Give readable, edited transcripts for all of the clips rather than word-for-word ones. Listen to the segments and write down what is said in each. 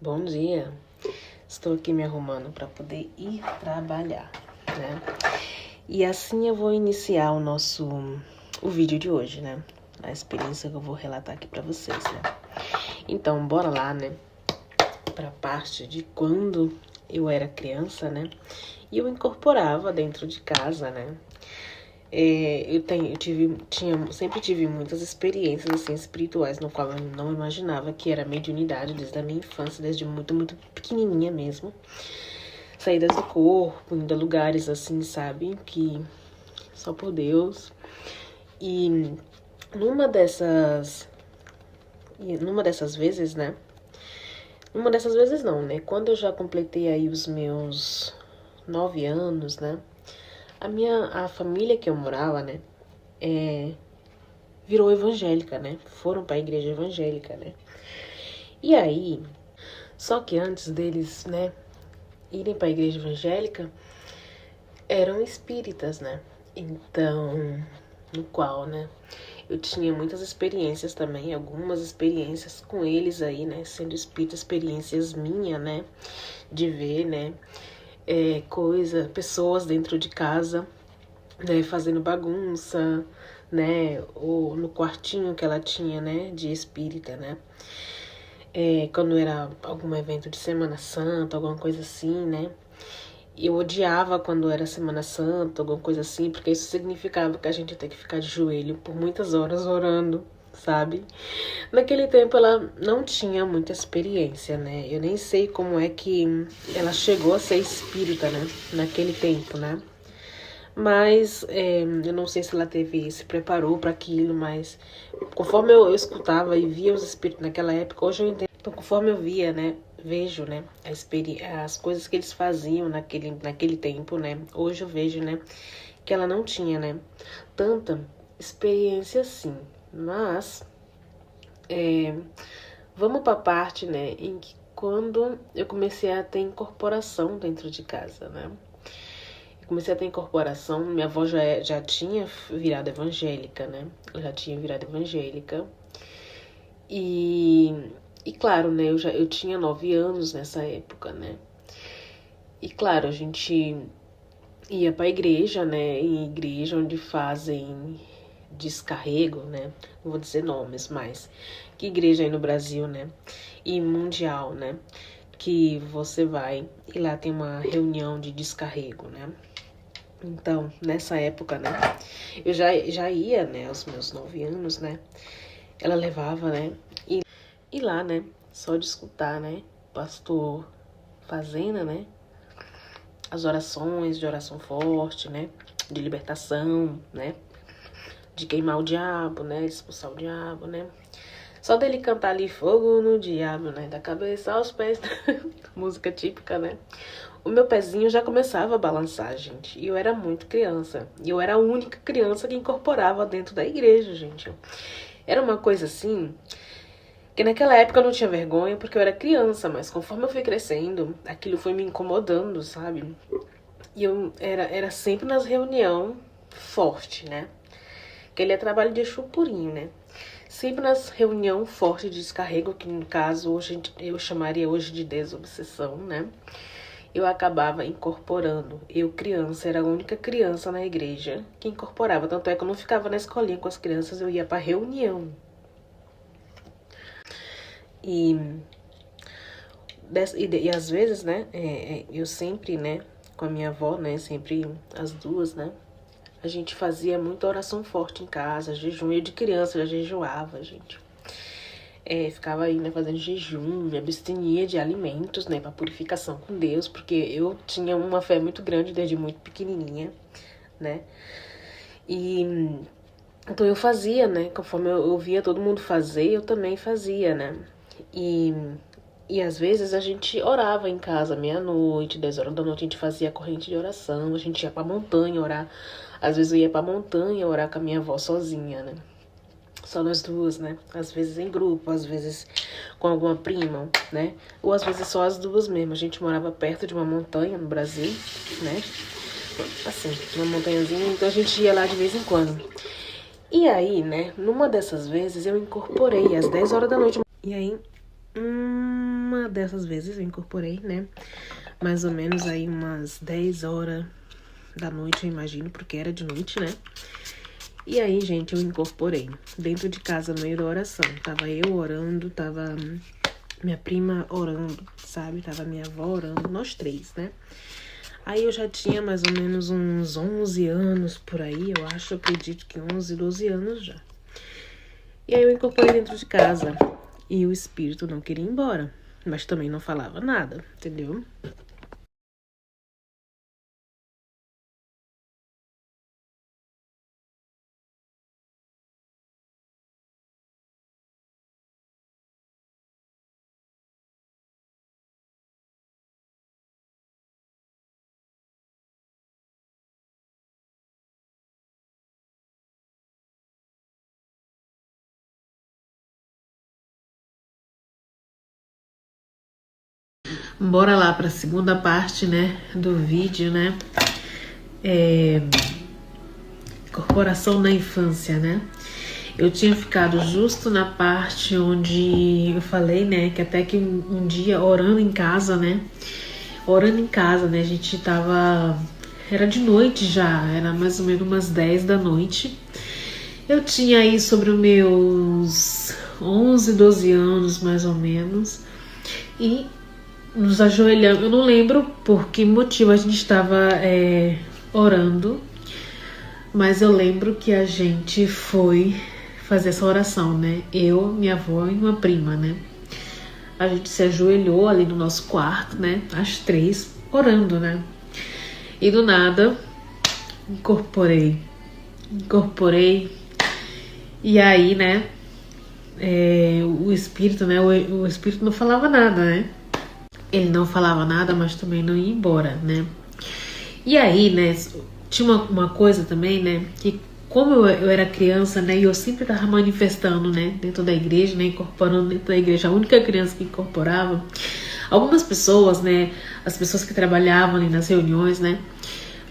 Bom dia. Estou aqui me arrumando para poder ir trabalhar, né? E assim eu vou iniciar o vídeo de hoje, né? A experiência que eu vou relatar aqui para vocês, né? Então, bora lá, né? Para a parte de quando eu era criança, né? E eu incorporava dentro de casa, né? Sempre tive muitas experiências assim, espirituais, no qual eu não imaginava que era mediunidade desde a minha infância, desde muito pequenininha mesmo. Saídas do corpo, indo a lugares assim, sabe, que só por Deus. E numa dessas vezes, né? Numa dessas vezes não, né? Quando eu já completei aí os meus 9 anos, né? A família que eu morava, né? Virou evangélica, né? Foram para a igreja evangélica, né? E aí, só que antes deles, né, irem para a igreja evangélica, eram espíritas, né? Então, no qual, né, eu tinha muitas experiências também, algumas experiências com eles aí, né, sendo espíritas, experiências minhas, né, de ver, né, pessoas dentro de casa, né, fazendo bagunça, né, ou no quartinho que ela tinha, né, de espírita, né. Quando era algum evento de Semana Santa, alguma coisa assim, né. Eu odiava quando era Semana Santa, alguma coisa assim, porque isso significava que a gente ia ter que ficar de joelho por muitas horas orando, sabe? Naquele tempo ela não tinha muita experiência, né? Eu nem sei como é que ela chegou a ser espírita, né? Naquele tempo, né? Mas eu não sei se ela se preparou para aquilo, mas conforme eu escutava e via os espíritos naquela época, hoje eu entendo. Então, conforme eu via, né? Vejo, né, as coisas que eles faziam naquele tempo, né, hoje eu vejo, né, que ela não tinha, né, tanta experiência assim, mas, vamos para a parte, né, em que quando eu comecei a ter incorporação dentro de casa, né, comecei a ter incorporação, minha avó já tinha virado evangélica, né, eu já tinha virado evangélica, e claro, né, eu tinha 9 anos nessa época, né? E claro, a gente ia pra igreja, né? Em igreja onde fazem descarrego, né? Não vou dizer nomes, mas que igreja aí no Brasil, né? E mundial, né? Que você vai e lá tem uma reunião de descarrego, né? Então, nessa época, né? Eu já ia, né? Aos meus 9 anos, né? Ela levava, né? E lá, né, só de escutar, né, pastor fazendo, né, as orações de oração forte, né, de libertação, né, de queimar o diabo, né, expulsar o diabo, né. Só dele cantar ali fogo no diabo, né, da cabeça aos pés, música típica, né. O meu pezinho já começava a balançar, gente, e eu era muito criança. E eu era a única criança que incorporava dentro da igreja, gente. Era uma coisa assim... Porque naquela época eu não tinha vergonha porque eu era criança, mas conforme eu fui crescendo, aquilo foi me incomodando, sabe? E eu era sempre nas reuniões forte, né? Que ele é trabalho de Exu purinho, né? Sempre nas reuniões fortes de descarrego, que no caso hoje eu chamaria hoje de desobsessão, né? Eu acabava incorporando. Eu, criança, era a única criança na igreja que incorporava. Tanto é que eu não ficava na escolinha com as crianças, eu ia pra reunião. E às vezes, né, eu sempre, né, com a minha avó, né, sempre as duas, né, a gente fazia muita oração forte em casa, jejum. Eu de criança já jejuava, gente. Ficava aí, né, fazendo jejum, me abstenia de alimentos, né, pra purificação com Deus, porque eu tinha uma fé muito grande desde muito pequenininha, né. E então eu fazia, né, conforme eu via todo mundo fazer, eu também fazia, né. E às vezes a gente orava em casa, meia-noite, 10 horas da noite, a gente fazia corrente de oração, a gente ia pra montanha orar. Às vezes eu ia pra montanha orar com a minha avó sozinha, né? Só nós duas, né? Às vezes em grupo, às vezes com alguma prima, né? Ou às vezes só as duas mesmo. A gente morava perto de uma montanha no Brasil, né? Assim, uma montanhazinha, então a gente ia lá de vez em quando. E aí, né, numa dessas vezes eu incorporei às 10 horas da noite. E aí, uma dessas vezes eu incorporei, né? Mais ou menos aí umas 10 horas da noite, eu imagino, porque era de noite, né? E aí, gente, eu incorporei dentro de casa no meio da oração. Tava eu orando, tava minha prima orando, sabe? Tava minha avó orando, nós três, né? Aí eu já tinha mais ou menos uns 11 anos por aí, eu acho, eu acredito que 11, 12 anos já. E aí eu incorporei dentro de casa e o espírito não queria ir embora, mas também não falava nada, entendeu? Bora lá para a segunda parte, né, do vídeo, né? Incorporação na infância, né? Eu tinha ficado justo na parte onde eu falei, né, que até que um dia orando em casa, né? Orando em casa, né? A gente tava. Era de noite já, era mais ou menos umas 10 da noite. Eu tinha aí sobre os meus 11, 12 anos, mais ou menos. E nos ajoelhamos. Eu não lembro por que motivo a gente estava orando, mas eu lembro que a gente foi fazer essa oração, né? Eu, minha avó e uma prima, né? A gente se ajoelhou ali no nosso quarto, né? As três, orando, né? E do nada, incorporei. E aí, né? O espírito, né? O espírito não falava nada, né? Ele não falava nada, mas também não ia embora, né? E aí, né? Tinha uma coisa também, né? Que como eu era criança, né? E eu sempre tava manifestando, né? Dentro da igreja, né? Incorporando dentro da igreja. A única criança que incorporava. Algumas pessoas, né? As pessoas que trabalhavam ali nas reuniões, né?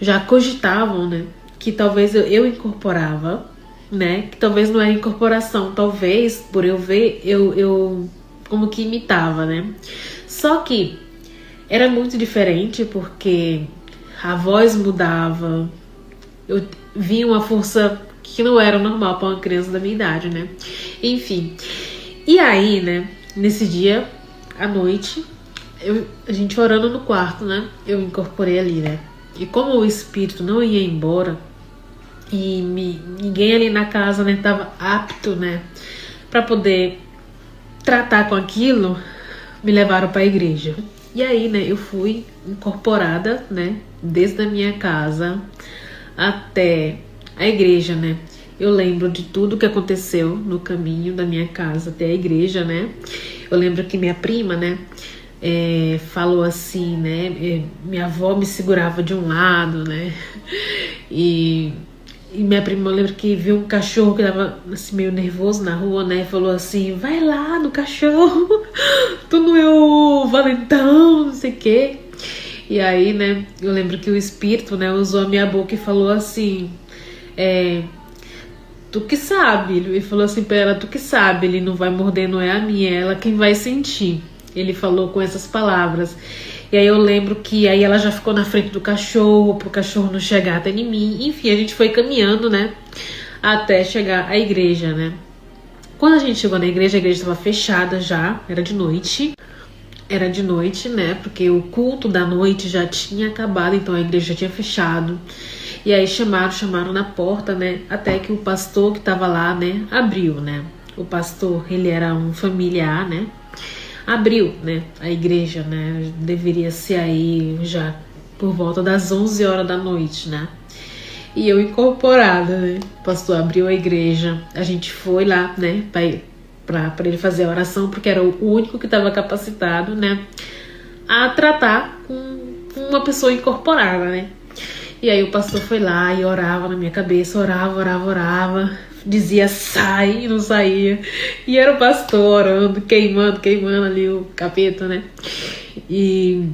Já cogitavam, né? Que talvez eu incorporava, né? Que talvez não era incorporação. Talvez, por eu ver, eu como que imitava, né? Só que era muito diferente porque a voz mudava. Eu via uma força que não era normal para uma criança da minha idade, né? Enfim. E aí, né? Nesse dia, à noite, a gente orando no quarto, né? Eu incorporei ali, né? E como o espírito não ia embora e ninguém ali na casa, né, tava apto, né, para poder tratar com aquilo, me levaram para a igreja. E aí, né, eu fui incorporada, né, desde a minha casa até a igreja, né? Eu lembro de tudo que aconteceu no caminho da minha casa até a igreja, né? Eu lembro que minha prima, né, falou assim, né? Minha avó me segurava de um lado, né? E minha prima, eu lembro que viu um cachorro que tava assim, meio nervoso na rua, né? E falou assim: vai lá no cachorro, tu não é o valentão, não sei o quê. E aí, né? Eu lembro que o espírito, né, usou a minha boca e falou assim: tu que sabe. Ele falou assim pra ela: tu que sabe, ele não vai morder, não é a minha, é ela quem vai sentir. Ele falou com essas palavras. E aí eu lembro que aí ela já ficou na frente do cachorro, pro cachorro não chegar até em mim. Enfim, a gente foi caminhando, né, até chegar à igreja, né. Quando a gente chegou na igreja, a igreja estava fechada já, era de noite. Era de noite, né, porque o culto da noite já tinha acabado, então a igreja já tinha fechado. E aí chamaram na porta, né, até que o pastor que tava lá, né, abriu, né. O pastor, ele era um familiar, né, abriu, né, a igreja, né, deveria ser aí já por volta das 11 horas da noite, né. E eu incorporada, né, o pastor abriu a igreja, a gente foi lá, né, para ele fazer a oração, porque era o único que estava capacitado, né, a tratar com uma pessoa incorporada, né. E aí o pastor foi lá e orava na minha cabeça, orava, dizia sai e não saía. E era o pastor orando, queimando ali o capeta, né. E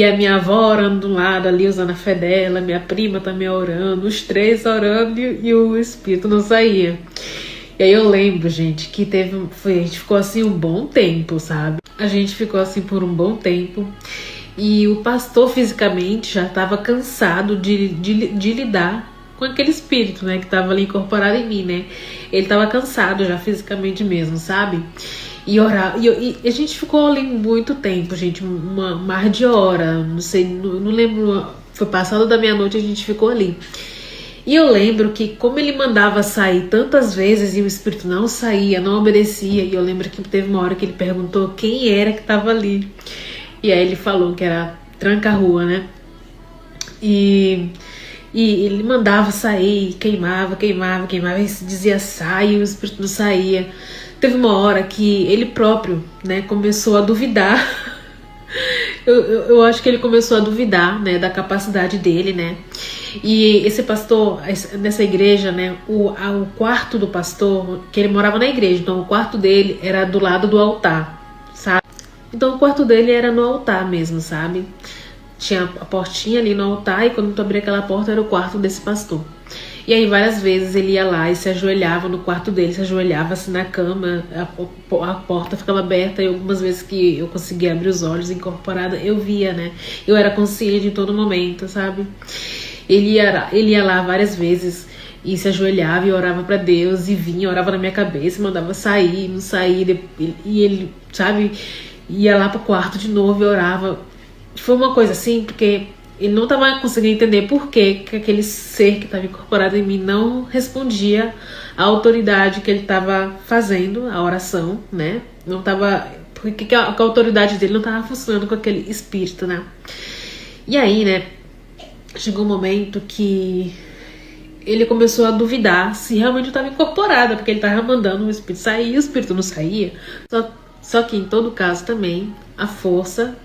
a minha avó orando do lado ali, usando a fé dela, minha prima também orando, os três orando e o espírito não saía. E aí eu lembro, gente, que a gente ficou assim um bom tempo, sabe? A gente ficou assim por um bom tempo. E o pastor fisicamente já estava cansado de lidar com aquele espírito, né, que estava ali incorporado em mim, né? Ele estava cansado já fisicamente mesmo, sabe? E orar, e a gente ficou ali muito tempo, gente, mais de hora, não sei, não lembro, foi passado da meia-noite, a gente ficou ali. E eu lembro que como ele mandava sair tantas vezes e o espírito não saía, não obedecia, e eu lembro que teve uma hora que ele perguntou quem era que estava ali. E aí ele falou que era tranca-rua, né? E ele mandava sair, queimava, e dizia sai, e o espírito não saía. Teve uma hora que ele próprio, né, começou a duvidar. Eu acho que ele começou a duvidar, né, da capacidade dele, né? E esse pastor, nessa igreja, né, o quarto do pastor, que ele morava na igreja, então o quarto dele era do lado do altar, sabe? Então o quarto dele era no altar mesmo, sabe? Tinha a portinha ali no altar e quando tu abria aquela porta era o quarto desse pastor. E aí várias vezes ele ia lá e se ajoelhava no quarto dele, se ajoelhava assim na cama, a porta ficava aberta e algumas vezes que eu conseguia abrir os olhos incorporada, eu via, né? Eu era consciente em todo momento, sabe? Ele ia lá várias vezes e se ajoelhava e orava pra Deus e vinha, orava na minha cabeça, mandava sair, não sair, e ele, sabe, ia lá pro quarto de novo e orava. Foi uma coisa assim, porque ele não estava conseguindo entender por que aquele ser que estava incorporado em mim não respondia à autoridade que ele estava fazendo, a oração, né? Não estava, porque a autoridade dele não estava funcionando com aquele espírito, né? E aí, né, chegou um momento que ele começou a duvidar se realmente eu estava incorporada, porque ele estava mandando o espírito sair e o espírito não saía. Só que em todo caso também, a força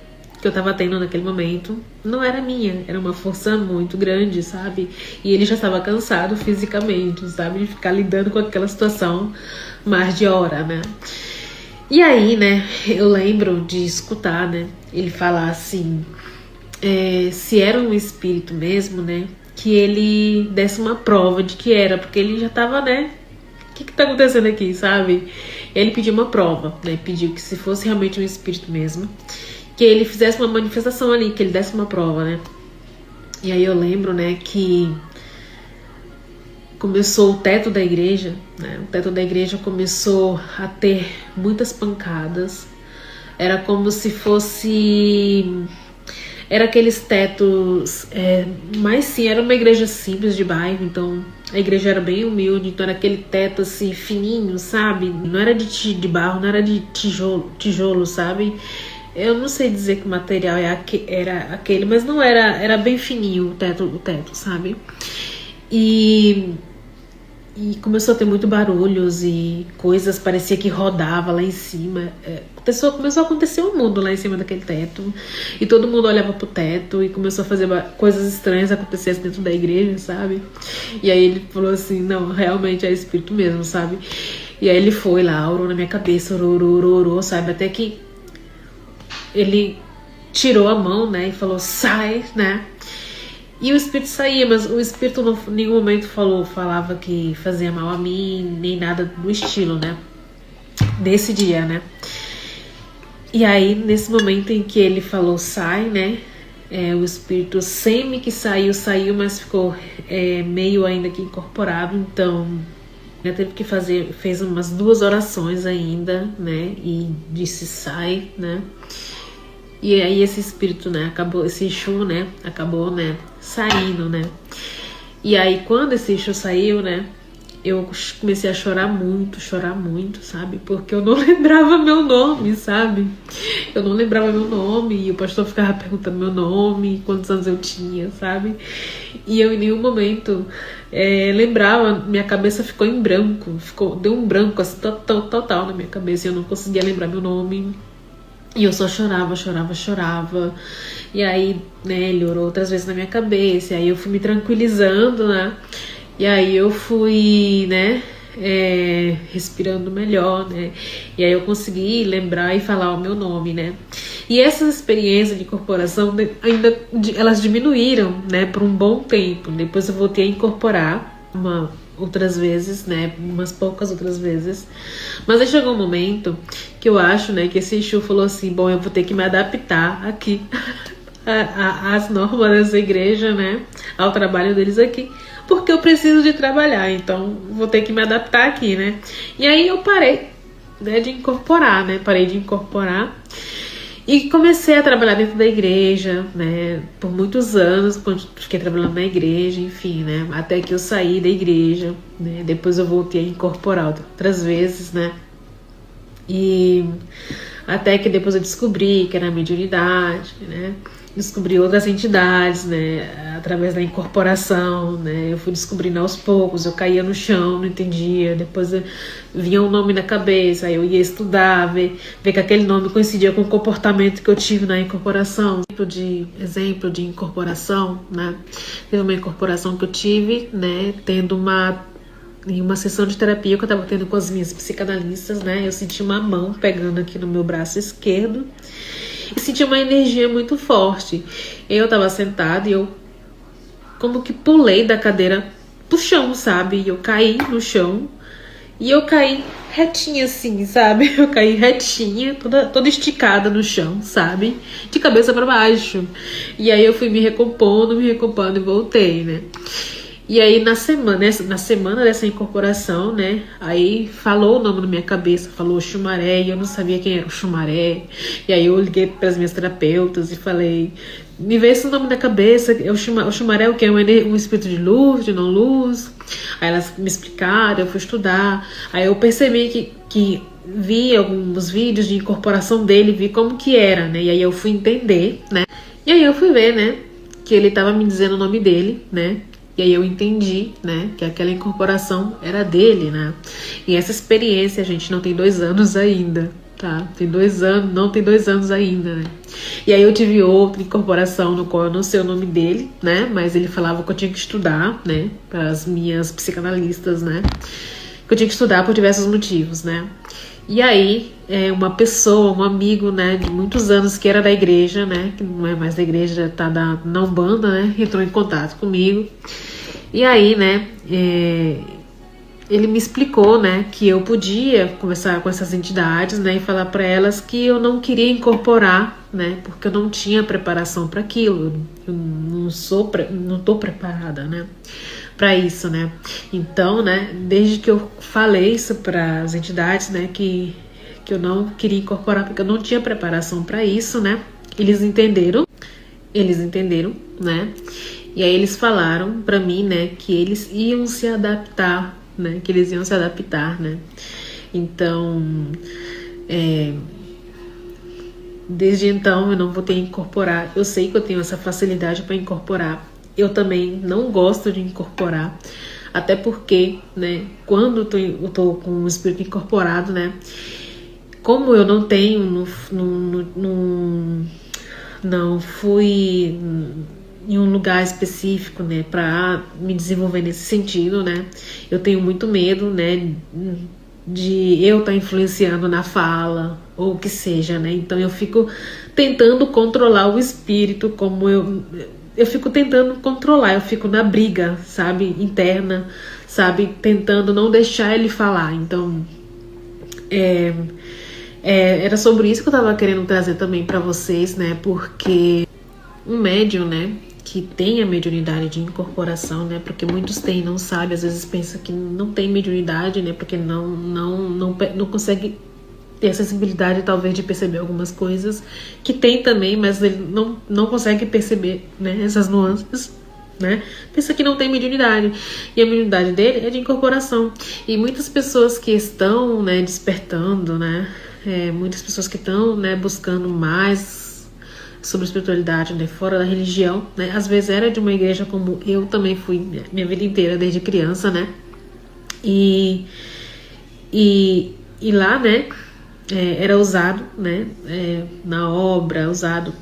que eu tava tendo naquele momento não era minha, era uma força muito grande, sabe? E ele já estava cansado fisicamente, sabe? De ficar lidando com aquela situação mais de hora, né? E aí, né, eu lembro de escutar, né, ele falar assim, se era um espírito mesmo, né, que ele desse uma prova de que era, porque ele já tava, né, o que tá acontecendo aqui, sabe? Ele pediu uma prova, né, pediu que se fosse realmente um espírito mesmo, que ele fizesse uma manifestação ali, que ele desse uma prova, né? E aí eu lembro, né, que começou o teto da igreja, né? O teto da igreja começou a ter muitas pancadas. Era como se fosse... Era aqueles tetos... mas sim, era uma igreja simples de bairro, então a igreja era bem humilde, então era aquele teto assim, fininho, sabe? Não era de barro, não era de tijolo, sabe? Eu não sei dizer que material era aquele, mas não era, era bem fininho o teto, sabe? E começou a ter muito barulhos e coisas, parecia que rodava lá em cima. Começou a acontecer um mundo lá em cima daquele teto. E todo mundo olhava pro teto e começou a fazer coisas estranhas acontecerem dentro da igreja, sabe? E aí ele falou assim, não, realmente é espírito mesmo, sabe? E aí ele foi lá, orou na minha cabeça, orou, sabe? Até que ele tirou a mão, né, e falou, sai, né? E o espírito saía, mas o espírito não, em nenhum momento falava que fazia mal a mim, nem nada do estilo, né? Desse dia, né? E aí, nesse momento em que ele falou, sai, né? O espírito semi que saiu, mas ficou meio ainda que incorporado, então... teve que fez umas 2 orações ainda, né? E disse, sai, né? E aí esse espírito, né, esse Exu, né, acabou, né, saindo, né. E aí quando esse Exu saiu, né, eu comecei a chorar muito, sabe, porque eu não lembrava meu nome, sabe. Eu não lembrava meu nome e o pastor ficava perguntando meu nome, quantos anos eu tinha, sabe. E eu em nenhum momento lembrava, minha cabeça ficou em branco, deu um branco assim, total na minha cabeça e eu não conseguia lembrar meu nome. E eu só chorava. E aí, né, ele orou outras vezes na minha cabeça. E aí eu fui me tranquilizando, né? E aí eu fui, né, respirando melhor, né? E aí eu consegui lembrar e falar o meu nome, né? E essas experiências de incorporação elas diminuíram, né, por um bom tempo. Depois eu voltei a incorporar outras vezes, né? Umas poucas outras vezes. Mas aí chegou um momento que eu acho, né, que esse Exu falou assim, bom, eu vou ter que me adaptar aqui às normas dessa igreja, né? Ao trabalho deles aqui. Porque eu preciso de trabalhar, então vou ter que me adaptar aqui, né? E aí eu parei, né, de incorporar, né? Parei de incorporar. E comecei a trabalhar dentro da igreja, né, por muitos anos, fiquei trabalhando na igreja, enfim, né, até que eu saí da igreja, né, depois eu voltei a incorporar outras vezes, né, e até que depois eu descobri que era mediunidade, né, descobri outras entidades, né, através da incorporação, né, eu fui descobrindo aos poucos, eu caía no chão, não entendia, depois vinha um nome na cabeça, aí eu ia estudar, ver que aquele nome coincidia com o comportamento que eu tive na incorporação. Exemplo de incorporação, né, teve uma incorporação que eu tive, né, em uma sessão de terapia que eu estava tendo com as minhas psicanalistas, né, eu senti uma mão pegando aqui no meu braço esquerdo, e senti uma energia muito forte. Eu tava sentada e eu como que pulei da cadeira pro chão, sabe? E eu caí no chão e eu caí retinha assim, sabe? Eu caí retinha, toda esticada no chão, sabe? De cabeça para baixo. E aí eu fui me recompondo e voltei, né? E aí na semana dessa incorporação, né, aí falou o nome na minha cabeça, falou Xumaré, e eu não sabia quem era o Xumaré. E aí eu liguei para as minhas terapeutas e falei, me veio esse nome na cabeça, o Xumaré é o quê? Um espírito de luz, de não luz? Aí elas me explicaram, eu fui estudar, aí eu percebi que vi alguns vídeos de incorporação dele, vi como que era, né, e aí eu fui entender, né, e aí eu fui ver, né, que ele tava me dizendo o nome dele, né. E aí eu entendi, né, que aquela incorporação era dele, né? E essa experiência, gente, não tem 2 anos ainda, tá? Não tem 2 anos ainda, né? E aí eu tive outra incorporação no qual eu não sei o nome dele, né? Mas ele falava que eu tinha que estudar, né? Para as minhas psicanalistas, né? Que eu tinha que estudar por diversos motivos, né? E aí, uma pessoa, um amigo, né, de muitos anos que era da igreja, né, que não é mais da igreja, tá na Umbanda, né, entrou em contato comigo. E aí, né, ele me explicou, né, que eu podia conversar com essas entidades, né, e falar para elas que eu não queria incorporar, né, porque eu não tinha preparação para aquilo, eu não tô preparada, né, para isso, né. Então, né, desde que eu falei isso para as entidades, né, que eu não queria incorporar porque eu não tinha preparação para isso, né, eles entenderam, né, e aí eles falaram para mim, né, que eles iam se adaptar, né, né. Então, desde então eu não vou ter que incorporar. Eu sei que eu tenho essa facilidade para incorporar. Eu também não gosto de incorporar, até porque, né, quando eu tô com o espírito incorporado, né, como eu não tenho, não fui em um lugar específico, né, para me desenvolver nesse sentido, né, eu tenho muito medo, né, de eu estar influenciando na fala, ou o que seja, né, então eu fico tentando controlar o espírito, como eu fico tentando controlar, eu fico na briga, sabe, interna, sabe, tentando não deixar ele falar. Então, era sobre isso que eu tava querendo trazer também pra vocês, né, porque um médium, né, que tem a mediunidade de incorporação, né, porque muitos têm, não sabe, às vezes pensa que não tem mediunidade, né, porque não consegue ter a sensibilidade talvez de perceber algumas coisas, que tem também, mas ele não consegue perceber, né, essas nuances, né, pensa que não tem mediunidade, e a mediunidade dele é de incorporação, e muitas pessoas que estão, né, despertando, né, muitas pessoas que estão, né, buscando mais sobre espiritualidade, né, fora da religião, né, às vezes era de uma igreja como eu também fui minha vida inteira, desde criança, né, e lá, né, era usado, né, na obra, usado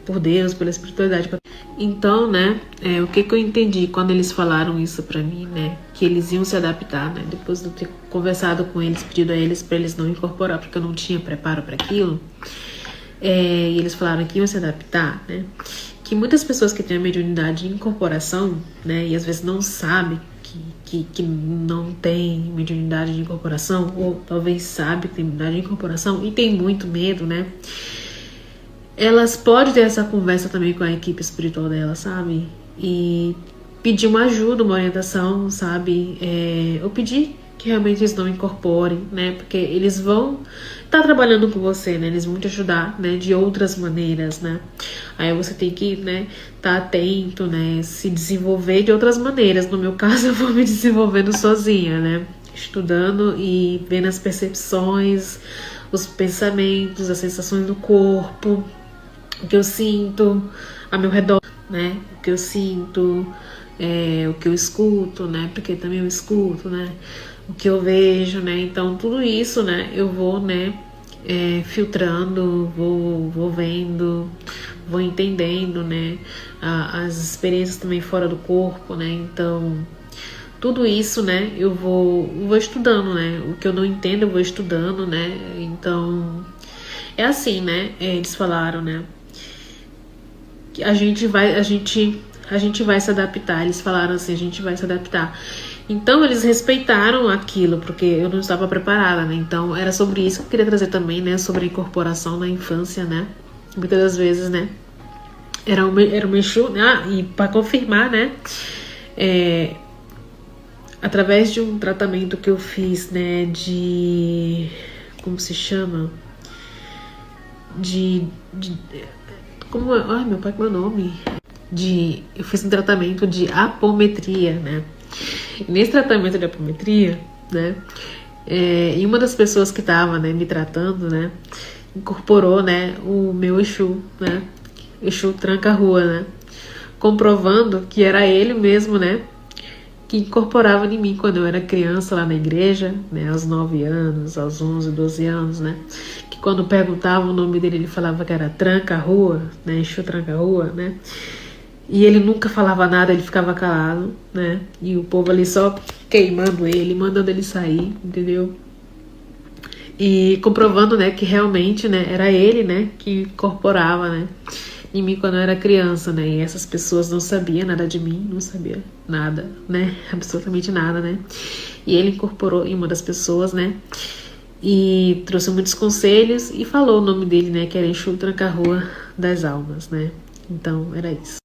por Deus, pela espiritualidade. Então, né, o que eu entendi quando eles falaram isso pra mim, né, que eles iam se adaptar, né, depois de eu ter conversado com eles, pedido a eles pra eles não incorporar, porque eu não tinha preparo para aquilo, e eles falaram que iam se adaptar, né, que muitas pessoas que têm a mediunidade de incorporação, né, e às vezes não sabem que não tem mediunidade de incorporação, ou talvez sabe que tem mediunidade de incorporação e tem muito medo, né? Elas podem ter essa conversa também com a equipe espiritual dela, sabe? E pedir uma ajuda, uma orientação, sabe? Ou pedir que realmente eles não incorporem, né? Porque eles vão estar trabalhando com você, né? Eles vão te ajudar, né? De outras maneiras, né? Aí você tem que, né? Estar atento, né? Se desenvolver de outras maneiras. No meu caso, eu vou me desenvolvendo sozinha, né? Estudando e vendo as percepções, os pensamentos, as sensações do corpo, o que eu sinto a meu redor, né? O que eu sinto, o que eu escuto, né? Porque também eu escuto, né? O que eu vejo, né? Então tudo isso, né? Eu vou, né? Filtrando, vou vendo, vou entendendo, né? As experiências também fora do corpo, né? Então tudo isso, né? Eu vou estudando, né? O que eu não entendo eu vou estudando, né? Então é assim, né? Eles falaram, né? Que a gente vai se adaptar. Eles falaram assim, a gente vai se adaptar. Então eles respeitaram aquilo, porque eu não estava preparada, né? Então era sobre isso que eu queria trazer também, né? Sobre a incorporação na infância, né? Muitas das vezes, né? Era uma Exu, e para confirmar, né? Através de um tratamento que eu fiz, né? Como se chama? Ai, meu pai, como é o nome? Eu fiz um tratamento de apometria, né? E nesse tratamento de apometria, né? E uma das pessoas que estava, né, me tratando, né? Incorporou, né? O meu Exu, né? Exu Tranca-Rua, né? Comprovando que era ele mesmo, né? Que incorporava em mim quando eu era criança lá na igreja, né? Aos 9 anos, aos 11, 12 anos, né? Que quando perguntava o nome dele, ele falava que era Tranca-Rua, né? Exu Tranca-Rua, né? E ele nunca falava nada, ele ficava calado, né? E o povo ali só queimando ele, mandando ele sair, entendeu? E comprovando, né, que realmente, né, era ele, né, que incorporava, né, em mim quando eu era criança, né? E essas pessoas não sabiam nada de mim, não sabia nada, né? Absolutamente nada, né? E ele incorporou em uma das pessoas, né? E trouxe muitos conselhos e falou o nome dele, né? Que era Exu Tranca-Rua das Almas, né? Então, era isso.